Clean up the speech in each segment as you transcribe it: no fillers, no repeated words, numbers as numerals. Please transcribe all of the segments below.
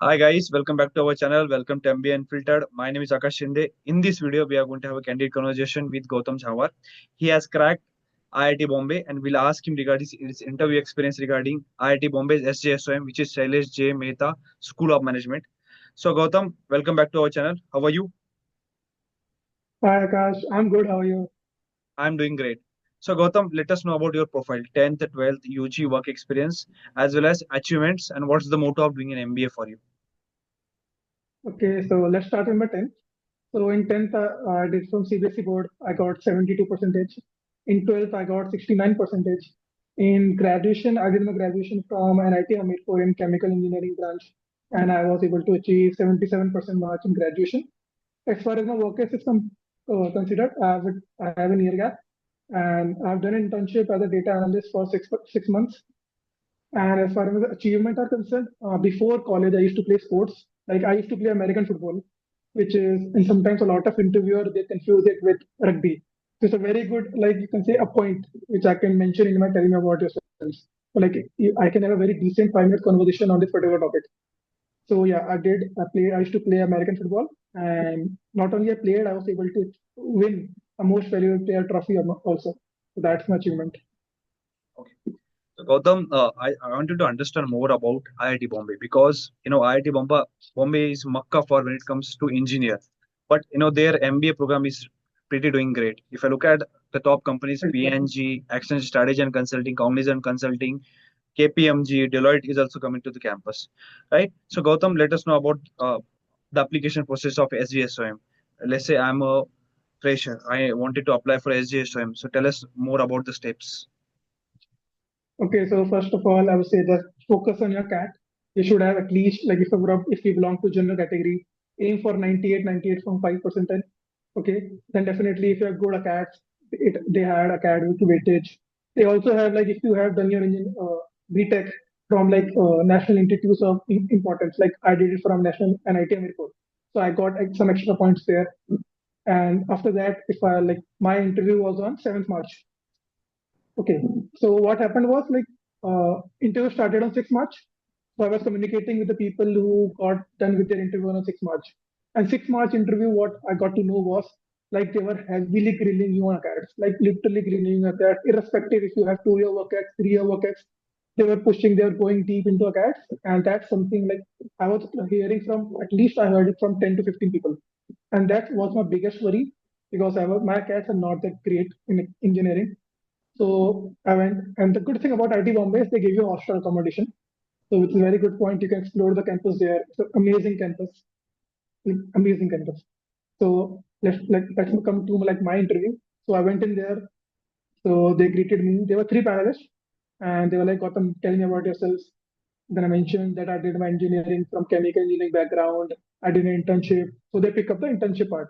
Hi guys, welcome back to our channel. Welcome to MBA Unfiltered. My name is Akash Shinde. In this video, we are going to have a candid conversation with Gautam J. He has cracked IIT Bombay and we'll ask him regarding his interview experience regarding IIT Bombay's SJSOM, which is Shailesh J. Mehta School of Management. So Gautam, welcome back to our channel. How are you? Hi Akash, I'm good. How are you? I'm doing great. So Gautam, let us know about your profile, 10th, 12th, UG work experience, as well as achievements, and what's the motto of doing an MBA for you? Okay, so let's start with my 10th. So in 10th, I did from CBSE board. I got 72 percentage. In 12th, I got 69 percentage. In graduation, I did my graduation from NIT Hamirpur in chemical engineering branch, and I was able to achieve 77% marks in graduation. As far as my work is considered, I have a year gap, and I've done an internship as a data analyst for six months. And as far as the achievement are concerned, before college, I used to play sports. Like I used to play American football, which is, and sometimes a lot of interviewer they confuse it with rugby. So it's a very good, like you can say, a point which I can mention in my telling about yourself. So like I can have a very decent 5 minute conversation on this particular topic. So yeah, I did. I used to play American football, and not only I played, I was able to win a most valuable player trophy also. So that's my achievement. Okay. So Gautam, I wanted to understand more about IIT Bombay because IIT Bombay is Makkah for when it comes to engineer, but their MBA program is pretty doing great. If I look at the top companies, PNG, Accenture Strategy and Consulting, Cognizant Consulting, KPMG, Deloitte is also coming to the campus, right? So Gautam, let us know about the application process of SGSOM. Let's say I'm a fresher, I wanted to apply for SGSOM. So tell us more about the steps. Okay, so first of all, I would say just focus on your cat. You should have at least, like if you belong to general category, aim for 98 from 5%. Okay, then definitely if you're good at cats, they had a cat with weightage. They also have like if you have done your B.Tech from like national institutes of importance, like I did it from national NIT Hamirpur. So I got like, some extra points there. And after that, if I like my interview was on 7th March. Okay. So what happened was like interview started on 6 March. So I was communicating with the people who got done with their interview on 6 March. And 6 March interview, what I got to know was like they were heavily grilling you on academics, like literally grilling you at that, irrespective if you have 2 year work ex, 3 year work ex, they were pushing, they were going deep into academics. And that's something like I was hearing from, at least I heard it from 10 to 15 people. And that was my biggest worry because my cats are not that great in engineering. So I went, and the good thing about IIT Bombay is they give you hostel accommodation. So it's a very good point. You can explore the campus there. It's an amazing campus, amazing campus. So let's come to like my interview. So I went in there. So they greeted me. There were three panelists, and they were like, "Gautam, tell me about yourselves." Then I mentioned that I did my engineering from chemical engineering background. I did an internship. So they pick up the internship part.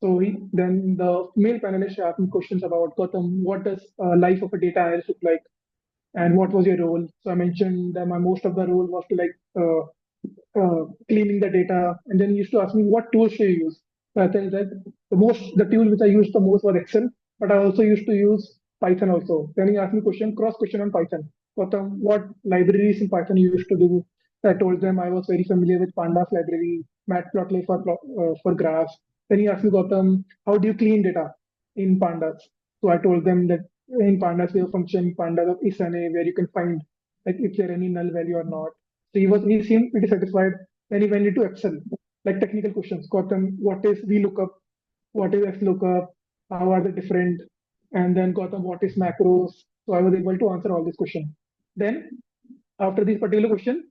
So then the male panelist asked me questions about Gautam, what does life of a data analyst look like? And what was your role? So I mentioned that my most of the role was to like cleaning the data, and then he used to ask me what tools do you use. So I tell that the tool which I used the most was Excel, but I also used to use Python also. Then he asked me cross question on Python. What libraries in Python you used to do? I told them I was very familiar with Pandas library, Matplotlib for graphs. Then he asked me, Gautam, how do you clean data in Pandas? So I told them that in Pandas we have a function Pandas of isArray where you can find like if there any null value or not. So he seemed pretty satisfied. Then he went into Excel, like technical questions. Gautam, what is VLOOKUP? What is XLOOKUP? How are they different? And then Gautam, what is macros? So I was able to answer all these questions. Then after this particular question,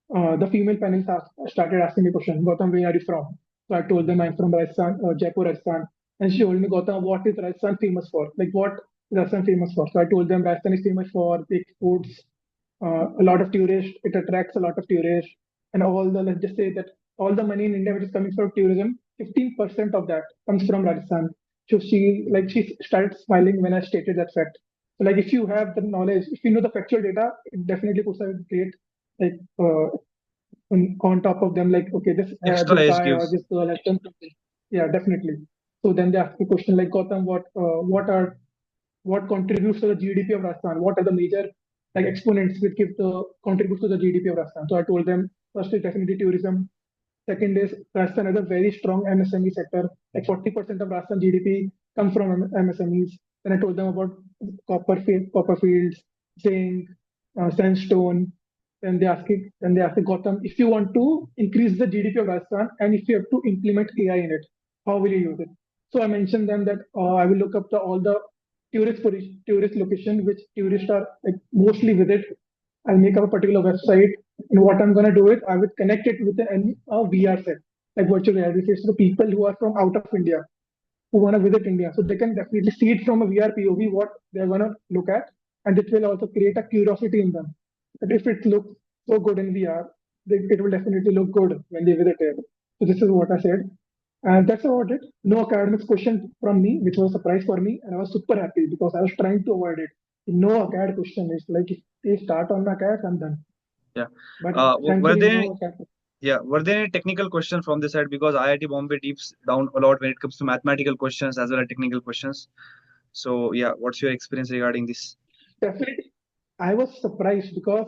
the female panelists started asking me questions. Gautam, where are you from? So I told them I'm from Rajasthan, Jaipur, Rajasthan. And she told me, Gautam, what is Rajasthan famous for? Like what is Rajasthan famous for? So I told them Rajasthan is famous for big foods, a lot of tourists. It attracts a lot of tourists, and let's just say that all the money in India which is coming from tourism, 15% of that comes from Rajasthan. So she started smiling when I stated that fact. So like if you have the knowledge, if you know the factual data, it definitely puts a great like on top of them. Like okay, Extra this edge guy or gives. this girl has done something. Yeah, definitely. So then they ask the question like Gautam, what contributes to the GDP of Rajasthan? What are the major like exponents which give the contribute to the GDP of Rajasthan? So I told them First is definitely tourism. Second is Rajasthan has a very strong MSME sector. Like 40% of Rajasthan GDP comes from MSMEs. Then I told them about copper fields, zinc, sandstone. Then they asked Gautam, if you want to increase the GDP of Rajasthan and if you have to implement AI in it, how will you use it? So I mentioned them that I will look up all the tourist location which tourists are like mostly visit. I'll make up a particular website, and what I'm going to do is I would connect it with a VR set, like virtual reality sets, to the people who are from out of India, who want to visit India. So they can definitely see it from a VR POV what they're going to look at, and it will also create a curiosity in them. That if it looks so good in VR, it will definitely look good when they visit it. So this is what I said. And that's about it. No academics question from me, which was a surprise for me, and I was super happy because I was trying to avoid it. No acad question. It's like if they start on acad, I'm done. Yeah. But Were thankfully, there no acad. were there any technical questions from this side? Because IIT Bombay deeps down a lot when it comes to mathematical questions as well as technical questions. So yeah, what's your experience regarding this? Definitely, I was surprised because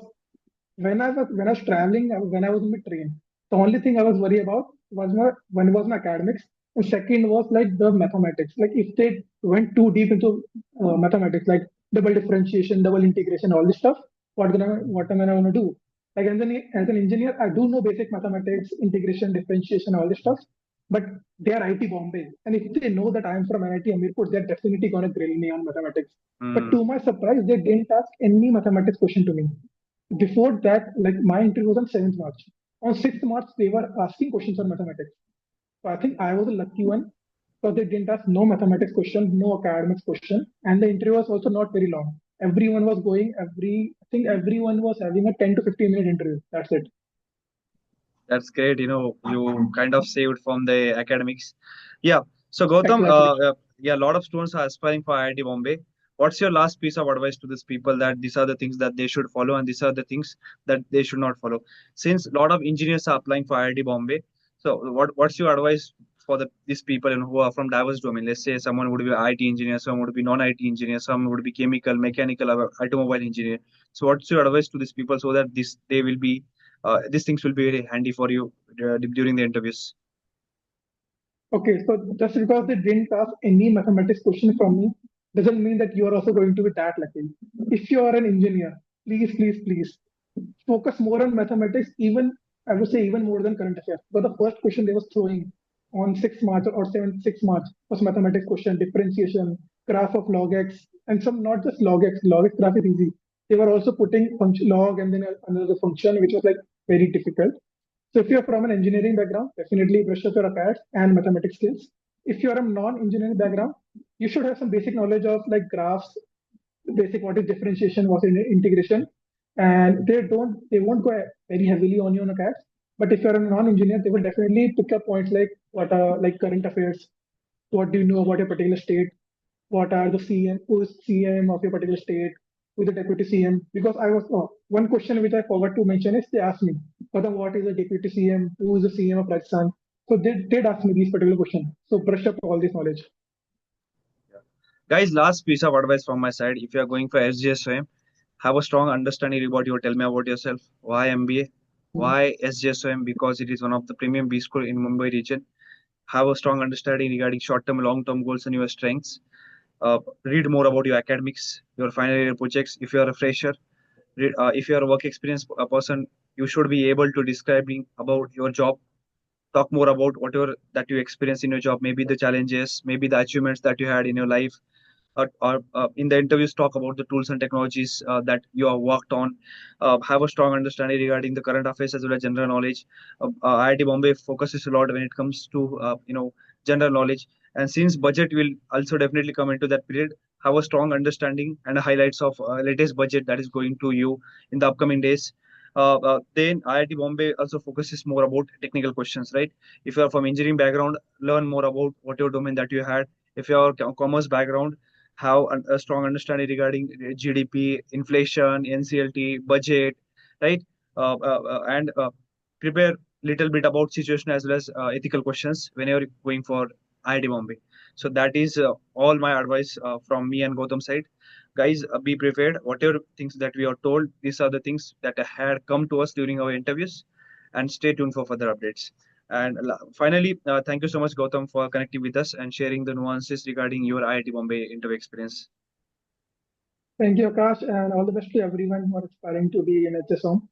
when I was traveling, when I was in the train, the only thing I was worried about was my academics, and second was like the mathematics. Like if they went too deep into mathematics, like double differentiation, double integration, all this stuff, what am I gonna do? Like as an engineer, I do know basic mathematics, integration, differentiation, all this stuff, but they are IIT Bombay, and if they know that I am from IIT Amirpur, they're definitely gonna grill me on mathematics. But Hmm. to my surprise, they didn't ask any mathematics question to me. Before that, like my interview was on 7th March. On 6th March, they were asking questions on mathematics. So I think I was a lucky one because they didn't ask no mathematics question, no academics question, and the interview was also not very long. I think everyone was having a 10 to 15-minute interview. That's it. That's great. You kind of saved from the academics. Yeah. So Gautam, Exactly. yeah, a lot of students are aspiring for IIT Bombay. What's your last piece of advice to these people that these are the things that they should follow and these are the things that they should not follow? Since a lot of engineers are applying for IIT Bombay, so what's your advice for these people who are from diverse domain? Let's say someone would be IT engineer, someone would be non-IT engineer, some would be chemical, mechanical, or automobile engineer. So what's your advice to these people so that they will be these things will be very handy for you during the interviews. Okay, so just because they didn't ask any mathematics question from me doesn't mean that you are also going to be that lucky. If you are an engineer, please focus more on mathematics, even I would say even more than current affairs. But the first question they was throwing on 6th March or 7th, 6th March was mathematics question, differentiation, graph of log x, and some not just log x graph is easy. They were also putting function log and then another function, which was like very difficult. So if you're from an engineering background, definitely brush up your academics and mathematics skills. If you're a non-engineering background, you should have some basic knowledge of like graphs, basic what is differentiation, what is integration, and they won't go very heavily on you on academics. But if you're a non-engineer, they will definitely pick up points like what are like current affairs, what do you know about your particular state, what are the CM, who is CM of your particular state, who is the deputy CM? Because one question which I forgot to mention is they asked me, what is the deputy CM, who is the CM of Rajasthan? So they did ask me these particular questions. So brush up all this knowledge. Yeah. Guys, last piece of advice from my side. If you are going for SGSOM, have a strong understanding about you. Tell me about yourself. Why MBA? Why SGSOM? Because it is one of the premium B school in Mumbai region. Have a strong understanding regarding short-term, long-term goals and your strengths. Read more about your academics, your final year projects. If you are a fresher, if you are a work experience person, you should be able to describing about your job, talk more about whatever that you experience in your job, maybe the challenges, maybe the achievements that you had in your life, or in the interviews talk about the tools and technologies that you have worked on. Have a strong understanding regarding the current affairs as well as general knowledge. IIT Bombay focuses a lot when it comes to general knowledge, and since budget will also definitely come into that period, have a strong understanding and highlights of latest budget that is going to you in the upcoming days. Then IIT Bombay also focuses more about technical questions, right? If you are from engineering background, learn more about whatever domain that you had. If you are commerce background, have a strong understanding regarding GDP, inflation, NCLT, budget, right? And prepare little bit about situation as well as ethical questions whenever you're going for IIT Bombay. So that is all my advice from me and Gautam side. Guys, be prepared. Whatever things that we are told, these are the things that had come to us during our interviews. and stay tuned for further updates. And finally, thank you so much, Gautam, for connecting with us and sharing the nuances regarding your IIT Bombay interview experience. Thank you, Akash, and all the best to everyone who are aspiring to be in HSOM.